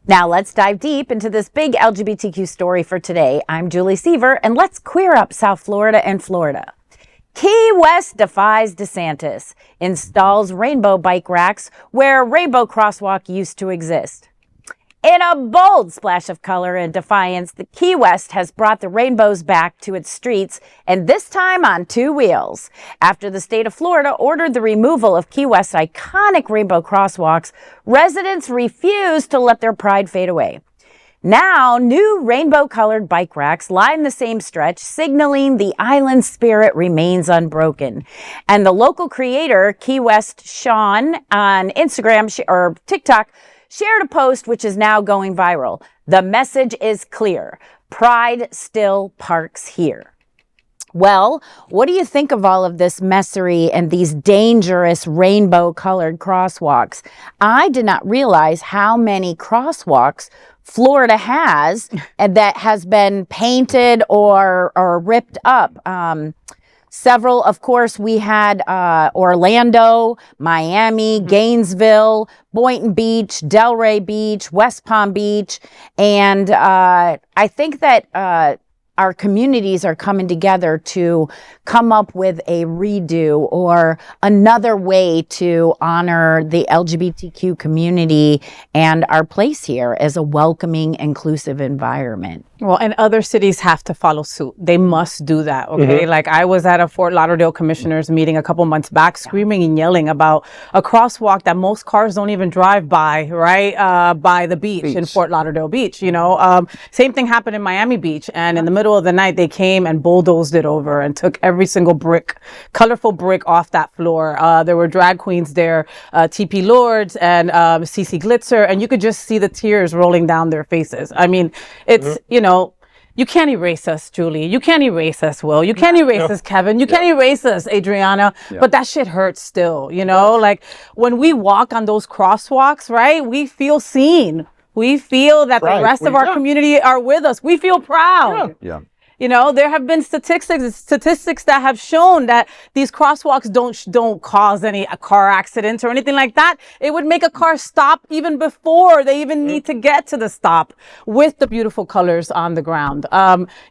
Now let's dive deep into this big LGBTQ story for today. I'm Julie Seaver, and let's queer up South Florida and Florida. Key West defies DeSantis, installs rainbow bike racks where Rainbow Crosswalk used to exist. In a bold splash of color and defiance, the Key West has brought the rainbows back to its streets, and this time on two wheels. After the state of Florida ordered the removal of Key West's iconic rainbow crosswalks, residents refused to let their pride fade away. Now, new rainbow-colored bike racks line the same stretch, signaling the island spirit remains unbroken. And the local creator, Key West Sean, on Instagram or TikTok, shared a post which is now going viral. The message is clear. Pride still parks here. Well, what do you think of all of this messery and these dangerous rainbow-colored crosswalks? I did not realize how many crosswalks Florida has and that has been painted or ripped up. Several, of course, we had Orlando, Miami, Gainesville, Boynton Beach, Delray Beach, West Palm Beach. And I think that our communities are coming together to come up with a redo or another way to honor the LGBTQ community and our place here as a welcoming, inclusive environment. Well, and other cities have to follow suit. They must do that, okay? Mm-hmm. Like I was at a Fort Lauderdale commissioners meeting a couple months back, screaming and yelling about a crosswalk that most cars don't even drive by, right? By the beach in Fort Lauderdale Beach, you know? Same thing happened in Miami Beach. And in the middle of the night, they came and bulldozed it over and took every single brick, colorful brick off that floor. There were drag queens there, TP Lords and CC Glitzer, and you could just see the tears rolling down their faces. I mean, it's, you know, you can't erase us, Julie. You can't erase us, Will. You can't erase us, Kevin. You can't erase us, Adriana. But that shit hurts still, you know? Like when we walk on those crosswalks, right? We feel seen. We feel that the rest of our community are with us. We feel proud. Yeah. You know, there have been statistics that have shown that these crosswalks don't cause any car accidents or anything like that. It would make a car stop even before they even need to get to the stop with the beautiful colors on the ground.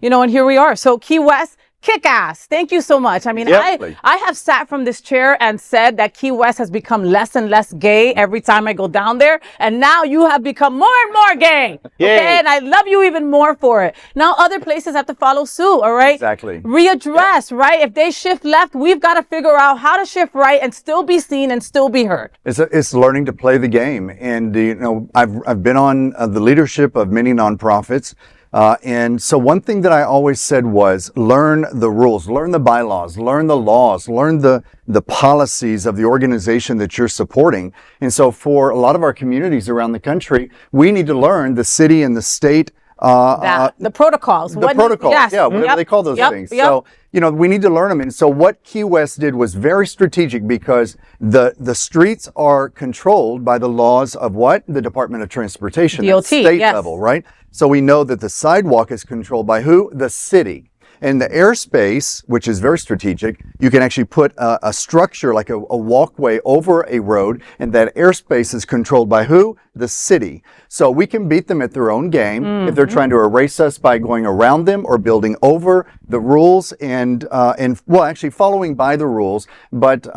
You know, and here we are. So Key West, kick ass. Thank you so much. I mean, I have sat from this chair and said that Key West has become less and less gay every time I go down there. And now you have become more and more gay. Okay. And I love you even more for it. Now other places have to follow suit. All right. Exactly. Readdress, right? If they shift left, we've got to figure out how to shift right and still be seen and still be heard. It's learning to play the game. And, you know, I've been on the leadership of many nonprofits. And so one thing that I always said was learn the rules, learn the bylaws, learn the laws, learn the policies of the organization that you're supporting. And so for a lot of our communities around the country, we need to learn the city and the state the protocols. The protocols, whatever they call those things. So, you know, we need to learn them. And so what Key West did was very strategic because the streets are controlled by the laws of what? The Department of Transportation, DOT, state level, right? So we know that the sidewalk is controlled by who? The city. And the airspace, which is very strategic, you can actually put a structure like a walkway over a road, and that airspace is controlled by who? The city. So we can beat them at their own game if they're trying to erase us by going around them or building over the rules and well, actually following by the rules, but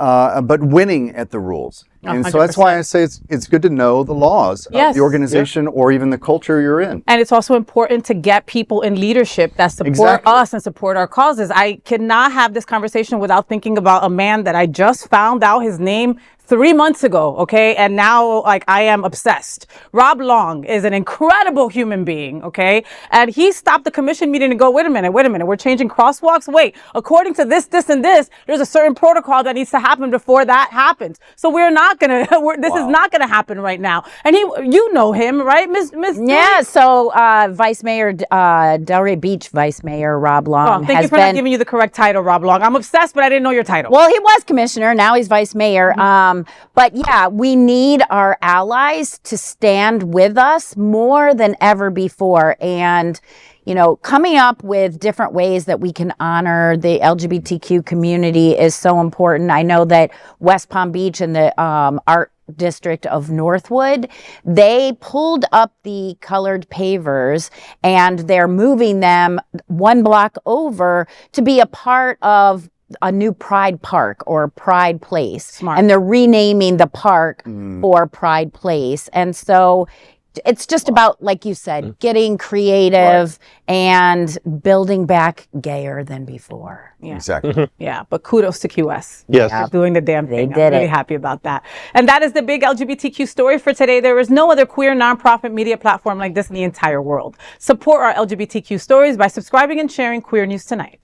winning at the rules. And 100%. So that's why I say it's good to know the laws of the organization or even the culture you're in. And it's also important to get people in leadership that support us and support our causes. I cannot have this conversation without thinking about a man that I just found out his name 3 months ago, okay? And now, like, I am obsessed. Rob Long is an incredible human being, okay? And he stopped the commission meeting and go, wait a minute, we're changing crosswalks? Wait, according to this, and this, there's a certain protocol that needs to happen before that happens. So we're not gonna, this is not gonna happen right now. And you know him, right, Miss? Yeah, so Vice Mayor, Delray Beach Vice Mayor Rob Long thank you for not giving you the correct title, Rob Long. I'm obsessed, but I didn't know your title. Well, he was commissioner, now he's vice mayor. But yeah, we need our allies to stand with us more than ever before. And, you know, coming up with different ways that we can honor the LGBTQ community is so important. I know that West Palm Beach and the district of Northwood. They pulled up the colored pavers and they're moving them one block over to be a part of a new Pride Park or Pride Place. Smart. And they're renaming the park for Pride Place. And so it's just about, like you said, getting creative and building back gayer than before. Yeah. Exactly. Yeah, but kudos to QS. Yes. For doing the damn thing. did I'm really it. happy about that. And that is the big LGBTQ story for today. There is no other queer nonprofit media platform like this in the entire world. Support our LGBTQ stories by subscribing and sharing Queer News Tonight.